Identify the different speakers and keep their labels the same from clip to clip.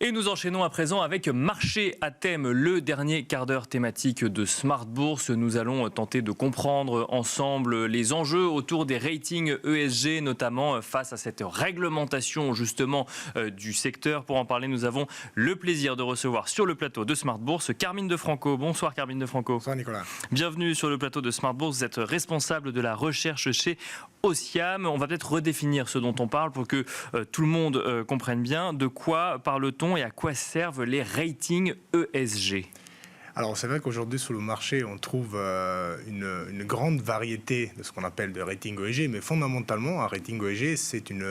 Speaker 1: Et nous enchaînons à présent avec Marché à thème, le dernier quart d'heure thématique de Smart Bourse. Nous allons tenter de comprendre ensemble les enjeux autour des ratings ESG, notamment face à cette réglementation justement du secteur. Pour en parler, nous avons le plaisir de recevoir sur le plateau de Smart Bourse Carmine De Franco. Bonsoir Carmine De Franco.
Speaker 2: Bonsoir Nicolas.
Speaker 1: Bienvenue sur le plateau de Smart Bourse. Vous êtes responsable de la recherche chez Osiam. On va peut-être redéfinir ce dont on parle pour que tout le monde comprenne bien. De quoi parle-t-on et à quoi servent les ratings ESG ?
Speaker 2: Alors c'est vrai qu'aujourd'hui sur le marché on trouve une grande variété de ce qu'on appelle de rating ESG, mais fondamentalement un rating ESG c'est une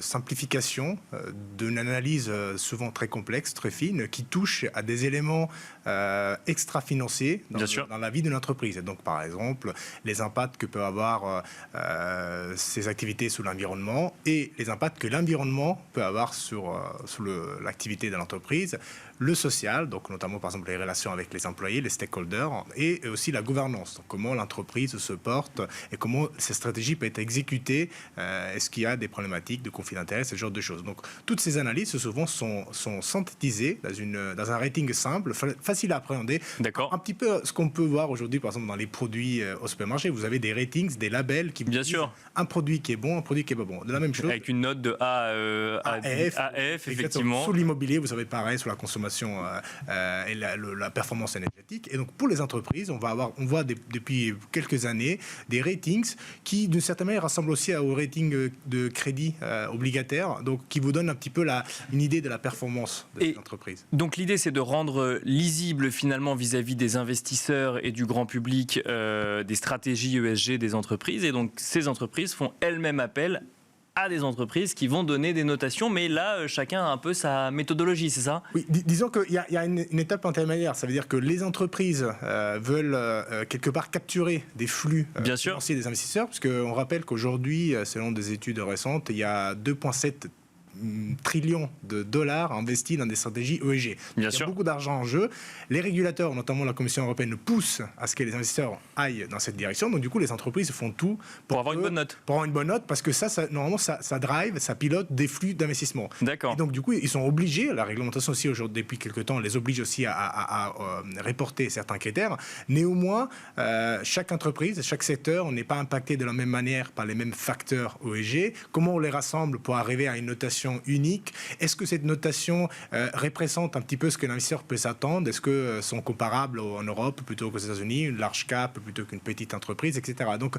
Speaker 2: simplification d'une analyse souvent très complexe, très fine, qui touche à des éléments extra-financiers dans la vie de l'entreprise. Et donc par exemple les impacts que peut avoir ces activités sur l'environnement et les impacts que l'environnement peut avoir sur l'activité de l'entreprise, le social, donc notamment par exemple les relations avec les employés, les stakeholders, et aussi la gouvernance, donc comment l'entreprise se porte et comment cette stratégie peut être exécutée, est-ce qu'il y a des problématiques de conflit d'intérêts, ce genre de choses. Donc toutes ces analyses souvent sont synthétisées dans un rating simple, facile à appréhender.
Speaker 1: D'accord.
Speaker 2: Un petit peu ce qu'on peut voir aujourd'hui par exemple dans les produits au supermarché, vous avez des ratings, des labels qui
Speaker 1: Bien
Speaker 2: disent
Speaker 1: sûr.
Speaker 2: un produit qui est bon, un produit qui est pas bon. De la même chose.
Speaker 1: Avec une note de A à F, effectivement.
Speaker 2: Sur l'immobilier, vous avez pareil sur la consommation et la performance énergétique. Et donc pour les entreprises, on voit depuis quelques années des ratings qui d'une certaine manière ressemblent aussi au rating de crédit obligataire, donc qui vous donne un petit peu une idée de la performance de l'entreprise.
Speaker 1: Donc l'idée c'est de rendre lisible finalement vis-à-vis des investisseurs et du grand public des stratégies ESG des entreprises, et donc ces entreprises font elles-mêmes appel à des entreprises qui vont donner des notations, mais là, chacun a un peu sa méthodologie, c'est ça ?
Speaker 2: Oui, disons qu'il y a une étape intermédiaire. Ça veut dire que les entreprises veulent quelque part capturer des flux financiers des investisseurs, parce qu'on rappelle qu'aujourd'hui, selon des études récentes, il y a 2,7 trillions de dollars investis dans des stratégies ESG. Il y a beaucoup d'argent en jeu. Les régulateurs, notamment la Commission européenne, poussent à ce que les investisseurs aillent dans cette direction. Donc du coup, les entreprises font tout pour
Speaker 1: avoir une bonne note.
Speaker 2: Pour avoir une bonne note, parce que normalement, ça drive, ça pilote des flux d'investissement.
Speaker 1: D'accord.
Speaker 2: Et donc du coup, ils sont obligés, la réglementation aussi aujourd'hui, depuis quelques temps, les oblige aussi à reporter certains critères. Néanmoins, chaque entreprise, chaque secteur, on n'est pas impacté de la même manière par les mêmes facteurs ESG. Comment on les rassemble pour arriver à une notation unique? Est-ce que cette notation représente un petit peu ce que l'investisseur peut s'attendre? Est-ce que sont comparables en Europe plutôt qu'aux États-Unis, une large cap plutôt qu'une petite entreprise, etc. Donc,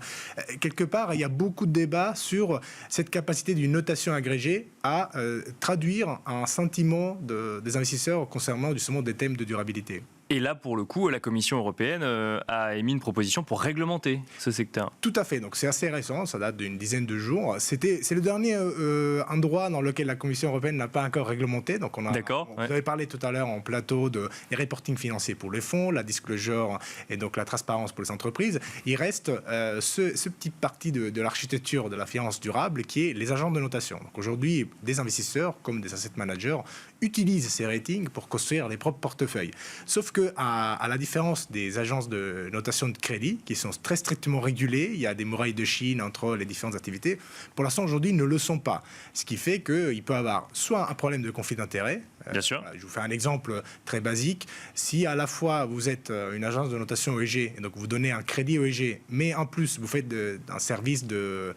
Speaker 2: quelque part, il y a beaucoup de débats sur cette capacité d'une notation agrégée à traduire un sentiment des investisseurs concernant justement des thèmes de durabilité.
Speaker 1: Et là, pour le coup, la Commission européenne a émis une proposition pour réglementer ce secteur.
Speaker 2: Tout à fait. Donc, c'est assez récent. Ça date d'une dizaine de jours. C'est le dernier endroit dans lequel la Commission européenne n'a pas encore réglementé. Donc, vous avez parlé tout à l'heure en plateau des reporting financiers pour les fonds, la disclosure et donc la transparence pour les entreprises. Il reste ce petit parti de l'architecture de la finance durable qui est les agents de notation. Donc, aujourd'hui, des investisseurs comme des asset managers utilisent ces ratings pour construire les propres portefeuilles. Sauf que, à la différence des agences de notation de crédit, qui sont très strictement régulées, il y a des murailles de Chine entre les différentes activités, pour l'instant aujourd'hui ils ne le sont pas. Ce qui fait qu'il peut y avoir soit un problème de conflit d'intérêts.
Speaker 1: Bien sûr.
Speaker 2: Je vous fais un exemple très basique. Si à la fois vous êtes une agence de notation ESG, et donc vous donnez un crédit ESG, mais en plus vous faites un service de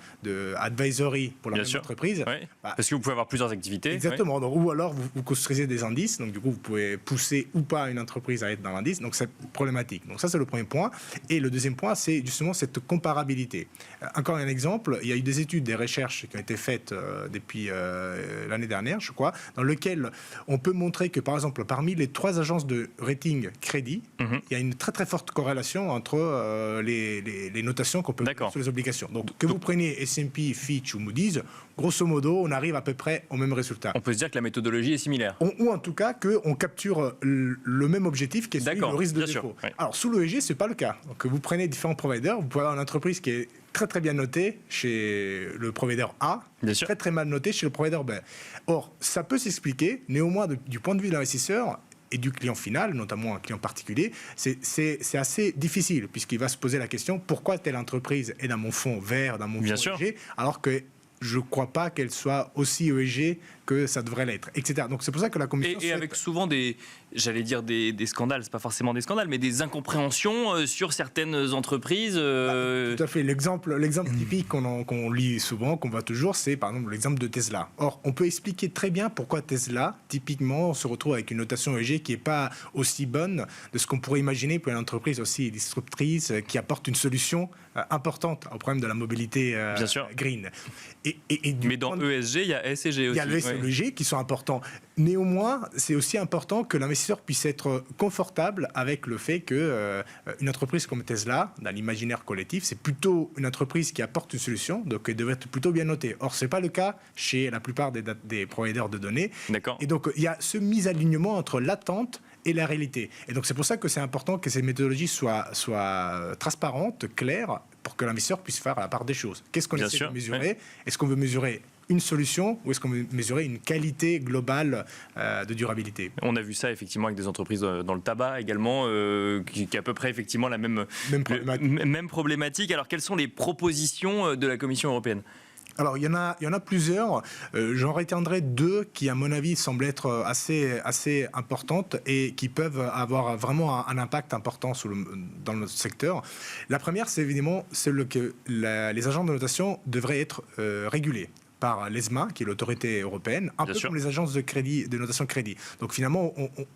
Speaker 2: advisory pour la même entreprise.
Speaker 1: Oui. Parce que vous pouvez avoir plusieurs activités.
Speaker 2: Exactement. Oui. Donc, ou alors vous construisez des indices, donc du coup vous pouvez pousser ou pas une entreprise à être dans l'indice, donc c'est problématique. Donc ça c'est le premier point. Et le deuxième point, c'est justement cette comparabilité. Encore un exemple, il y a eu des études, des recherches qui ont été faites depuis l'année dernière, je crois, dans lesquelles on peut montrer que, par exemple, parmi les 3 agences de rating crédit, il y a une très très forte corrélation entre les notations qu'on peut mettre sur les obligations. Donc, que vous preniez S&P, Fitch ou Moody's, grosso modo, on arrive à peu près au même résultat.
Speaker 1: On peut se dire que la méthodologie est similaire.
Speaker 2: Ou en tout cas, qu'on capture le même objectif qui est celui du risque de défaut. Oui. Alors, sous l'ESG, ce n'est pas le cas. Donc, vous prenez différents providers, vous pouvez avoir une entreprise qui est très très bien notée chez le provider A, très très mal notée chez le provider B. Or, ça peut s'expliquer, néanmoins, du point de vue de l'investisseur et du client final, notamment un client particulier, c'est assez difficile, puisqu'il va se poser la question, pourquoi telle entreprise est dans mon fonds vert, dans mon fonds ESG, alors que je ne crois pas qu'elle soit aussi ESG que ça devrait l'être, etc. Donc c'est pour ça que la Commission...
Speaker 1: Et avec souvent des scandales, c'est pas forcément des scandales, mais des incompréhensions sur certaines entreprises.
Speaker 2: Tout à fait. L'exemple typique qu'on lit souvent, qu'on voit toujours, c'est par exemple l'exemple de Tesla. Or, on peut expliquer très bien pourquoi Tesla, typiquement, se retrouve avec une notation ESG qui n'est pas aussi bonne de ce qu'on pourrait imaginer pour une entreprise aussi disruptrice qui apporte une solution importante au problème de la mobilité green.
Speaker 1: Mais dans ESG, il y a ESG aussi.
Speaker 2: Il y a le ESG qui sont importants. Néanmoins, c'est aussi important que l'investisseur puisse être confortable avec le fait qu'une entreprise comme Tesla, dans l'imaginaire collectif, c'est plutôt une entreprise qui apporte une solution, donc elle devrait être plutôt bien notée. Or, ce n'est pas le cas chez la plupart des providers de données.
Speaker 1: D'accord.
Speaker 2: Et donc, il y a ce misalignement entre l'attente et la réalité. Et donc, c'est pour ça que c'est important que ces méthodologies soient transparentes, claires, pour que l'investisseur puisse faire la part des choses. Qu'est-ce qu'on essaie de mesurer ? Est-ce qu'on veut mesurer une solution ou est-ce qu'on veut mesurer une qualité globale de durabilité ?
Speaker 1: On a vu ça effectivement avec des entreprises dans le tabac également, qui a à peu près effectivement la même problématique. Alors, quelles sont les propositions de la Commission européenne ?
Speaker 2: Alors, il y en a plusieurs. J'en retiendrai deux qui, à mon avis, semblent être assez importantes et qui peuvent avoir vraiment un impact important dans notre secteur. La première, c'est évidemment que les agents de notation devraient être régulés par l'ESMA, qui est l'autorité européenne, un peu comme les agences de notation de crédit. Donc finalement,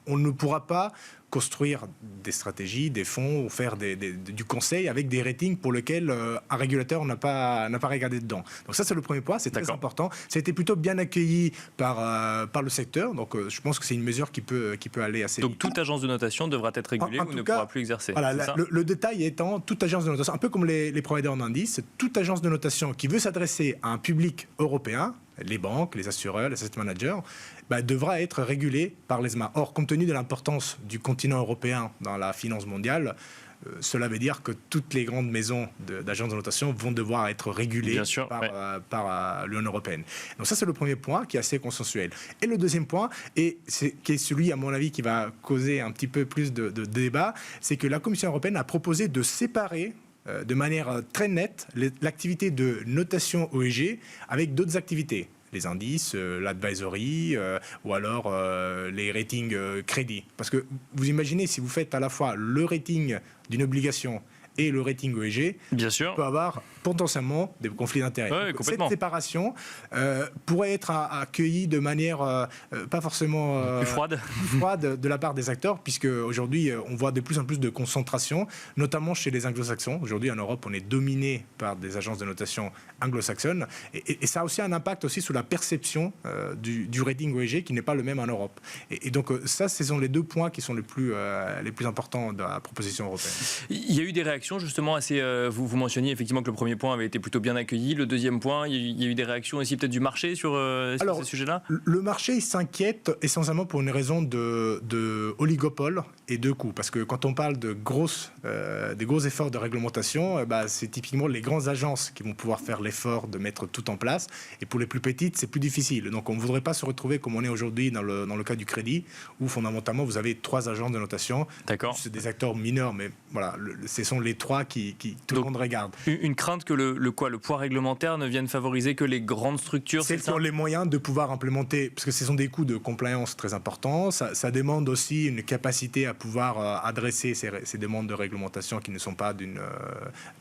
Speaker 2: on ne pourra pas construire des stratégies, des fonds ou faire du conseil avec des ratings pour lesquels un régulateur n'a pas regardé dedans. Donc ça, c'est le premier point, c'est très important. Ça a été plutôt bien accueilli par le secteur, donc je pense que c'est une mesure qui peut aller assez vite.
Speaker 1: Donc toute agence de notation devra être régulée ou ne pourra plus exercer.
Speaker 2: Voilà, le détail étant, toute agence de notation, un peu comme les providers d'indices, toute agence de notation qui veut s'adresser à un public européen, les banques, les assureurs, les asset managers, devra être régulée par l'ESMA. Or, compte tenu de l'importance du continent européen dans la finance mondiale, cela veut dire que toutes les grandes maisons d'agences de notation vont devoir être régulées par l'Union européenne. Donc ça, c'est le premier point qui est assez consensuel. Et le deuxième point, qui est celui, à mon avis, qui va causer un petit peu plus de débat, c'est que la Commission européenne a proposé de séparer de manière très nette l'activité de notation ESG avec d'autres activités. Les indices, l'advisory ou alors les ratings crédit. Parce que vous imaginez, si vous faites à la fois le rating d'une obligation et le rating ESG,
Speaker 1: bien sûr,
Speaker 2: peut avoir potentiellement des conflits d'intérêts. Cette séparation pourrait être accueillie de manière pas forcément
Speaker 1: plus froide
Speaker 2: de la part des acteurs, puisque aujourd'hui on voit de plus en plus de concentration, notamment chez les anglo-saxons. Aujourd'hui en Europe, on est dominé par des agences de notation anglo-saxonnes, et ça a aussi un impact aussi sur la perception du rating ESG qui n'est pas le même en Europe. Et donc ça, ce sont les deux points qui sont les plus importants de la proposition européenne.
Speaker 1: Il y a eu des réactions justement vous mentionniez effectivement que le premier point avait été plutôt bien accueilli. Le deuxième point, il y a eu des réactions aussi peut-être du marché sur ces sujets-là ?
Speaker 2: Le marché s'inquiète essentiellement pour une raison de oligopole et de coûts. Parce que quand on parle des gros efforts de réglementation, c'est typiquement les grandes agences qui vont pouvoir faire l'effort de mettre tout en place. Et pour les plus petites, c'est plus difficile. Donc on ne voudrait pas se retrouver comme on est aujourd'hui dans le cas du crédit, où fondamentalement vous avez 3 agences de notation.
Speaker 1: D'accord.
Speaker 2: C'est des acteurs mineurs, mais voilà, ce sont les 3 qui tout le monde regarde.
Speaker 1: Une crainte que le poids réglementaire ne vienne favoriser que les grandes structures.
Speaker 2: Celles qui ont les moyens de pouvoir implémenter, parce que ce sont des coûts de compliance très importants. Ça demande aussi une capacité à pouvoir adresser ces demandes de réglementation qui ne sont pas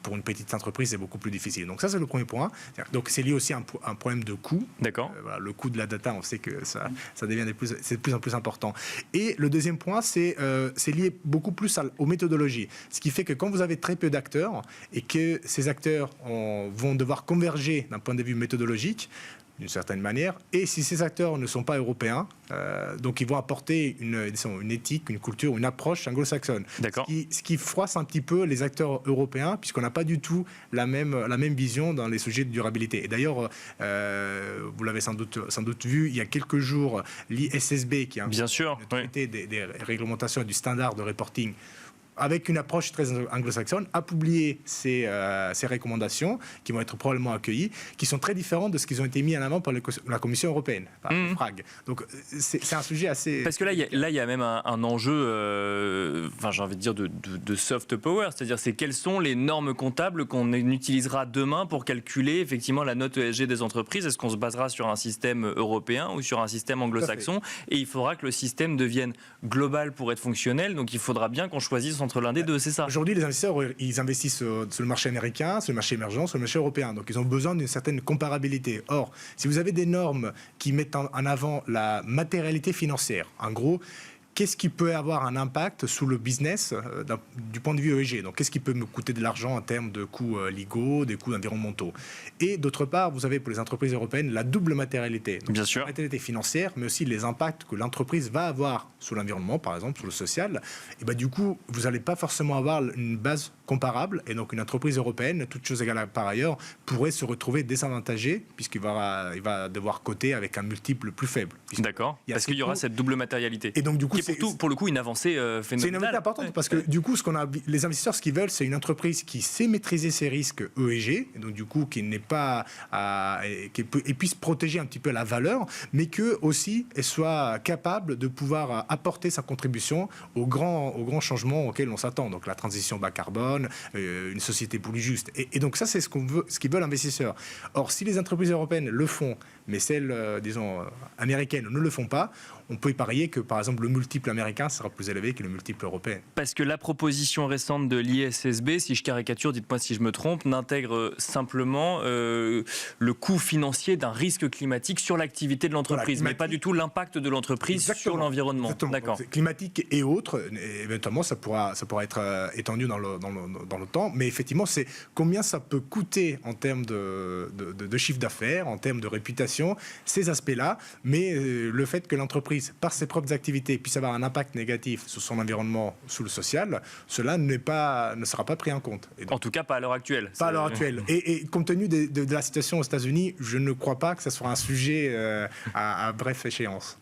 Speaker 2: pour une petite entreprise, c'est beaucoup plus difficile. Donc ça, c'est le premier point. Donc c'est lié aussi à un problème de coût.
Speaker 1: D'accord.
Speaker 2: Voilà, le coût de la data, on sait que ça devient c'est de plus en plus important. Et le deuxième point, c'est lié beaucoup plus aux méthodologies. Ce qui fait que quand vous avez très peu d'acteurs et que ces acteurs vont devoir converger d'un point de vue méthodologique, d'une certaine manière, et si ces acteurs ne sont pas européens, donc ils vont apporter une éthique, une culture, une approche anglo-saxonne.
Speaker 1: D'accord.
Speaker 2: Ce qui froisse un petit peu les acteurs européens, puisqu'on n'a pas du tout la même vision dans les sujets de durabilité. Et d'ailleurs, vous l'avez sans doute vu, il y a quelques jours, l'ISSB, qui est une autorité des réglementations et du standard de reporting, avec une approche très anglo-saxonne, a publié ces recommandations qui vont être probablement accueillies, qui sont très différentes de ce qu'ils ont été mis en avant par la Commission européenne, par le FRAG. Donc c'est un sujet assez...
Speaker 1: Parce que là, il y a même un enjeu, j'ai envie de dire, de soft power, c'est-à-dire quelles sont les normes comptables qu'on utilisera demain pour calculer effectivement la note ESG des entreprises. Est-ce qu'on se basera sur un système européen ou sur un système anglo-saxon? Et il faudra que le système devienne global pour être fonctionnel, donc il faudra bien qu'on choisisse entre l'un des deux, c'est ça?
Speaker 2: Aujourd'hui, les investisseurs, ils investissent sur le marché américain, sur le marché émergent, sur le marché européen. Donc, ils ont besoin d'une certaine comparabilité. Or, si vous avez des normes qui mettent en avant la matérialité financière, en gros, qu'est-ce qui peut avoir un impact sur le business du point de vue ESG? Donc, qu'est-ce qui peut me coûter de l'argent en termes de coûts légaux, des coûts environnementaux? Et d'autre part, vous avez pour les entreprises européennes la double matérialité. Donc,
Speaker 1: bien sûr.
Speaker 2: La matérialité financière, mais aussi les impacts que l'entreprise va avoir sur l'environnement, par exemple, sur le social. Et du coup, vous n'allez pas forcément avoir une base comparable. Et donc, une entreprise européenne, toute chose égale par ailleurs, pourrait se retrouver désavantagée puisqu'il va devoir coter avec un multiple plus faible.
Speaker 1: D'accord. Parce qu'il y aura cette double matérialité.
Speaker 2: Et donc, du coup,
Speaker 1: pour le coup une avancée phénoménale.
Speaker 2: C'est une avancée importante parce que du coup, les investisseurs, ce qu'ils veulent, c'est une entreprise qui sait maîtriser ses risques ESG, et donc du coup, qui n'est pas qui puisse protéger un petit peu la valeur, mais que aussi elle soit capable de pouvoir apporter sa contribution aux grands changements auxquels on s'attend. Donc la transition bas carbone, une société plus juste. Et donc ça, c'est ce qu'ils veulent l'investisseur. Or, si les entreprises européennes le font, mais celles, disons, américaines ne le font pas, on peut y parier que, par exemple, le multiple américain sera plus élevé que le multiple européen.
Speaker 1: Parce que la proposition récente de l'ISSB, si je caricature, dites-moi si je me trompe, n'intègre simplement le coût financier d'un risque climatique sur l'activité de l'entreprise, mais pas du tout l'impact de l'entreprise sur l'environnement.
Speaker 2: D'accord. Climatique et autres, éventuellement, ça pourra être étendu dans le temps, mais effectivement, c'est combien ça peut coûter en termes de chiffre d'affaires, en termes de réputation, ces aspects-là, mais le fait que l'entreprise, par ses propres activités, puisse avoir un impact négatif sur son environnement, sur le social, cela ne sera pas pris en compte.
Speaker 1: Et donc, en tout cas, pas à l'heure actuelle.
Speaker 2: Pas à l'heure actuelle. Et compte tenu de la situation aux États-Unis, je ne crois pas que ce soit un sujet à bref échéance.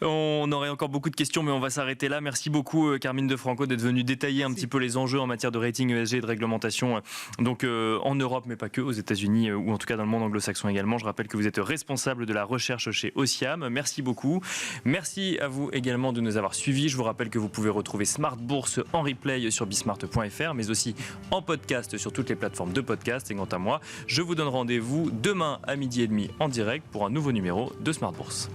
Speaker 1: On aurait encore beaucoup de questions, mais on va s'arrêter là. Merci beaucoup, Carmine De Franco, d'être venue détailler un petit peu les enjeux en matière de rating ESG et de réglementation, donc en Europe, mais pas que, aux États-Unis ou en tout cas dans le monde anglo-saxon également. Je rappelle que vous êtes responsable de la recherche chez Osiam. Merci beaucoup. Merci à vous également de nous avoir suivis. Je vous rappelle que vous pouvez retrouver Smart Bourse en replay sur bismart.fr, mais aussi en podcast sur toutes les plateformes de podcast. Et quant à moi, je vous donne rendez-vous demain à 12h30 en direct pour un nouveau numéro de Smart Bourse.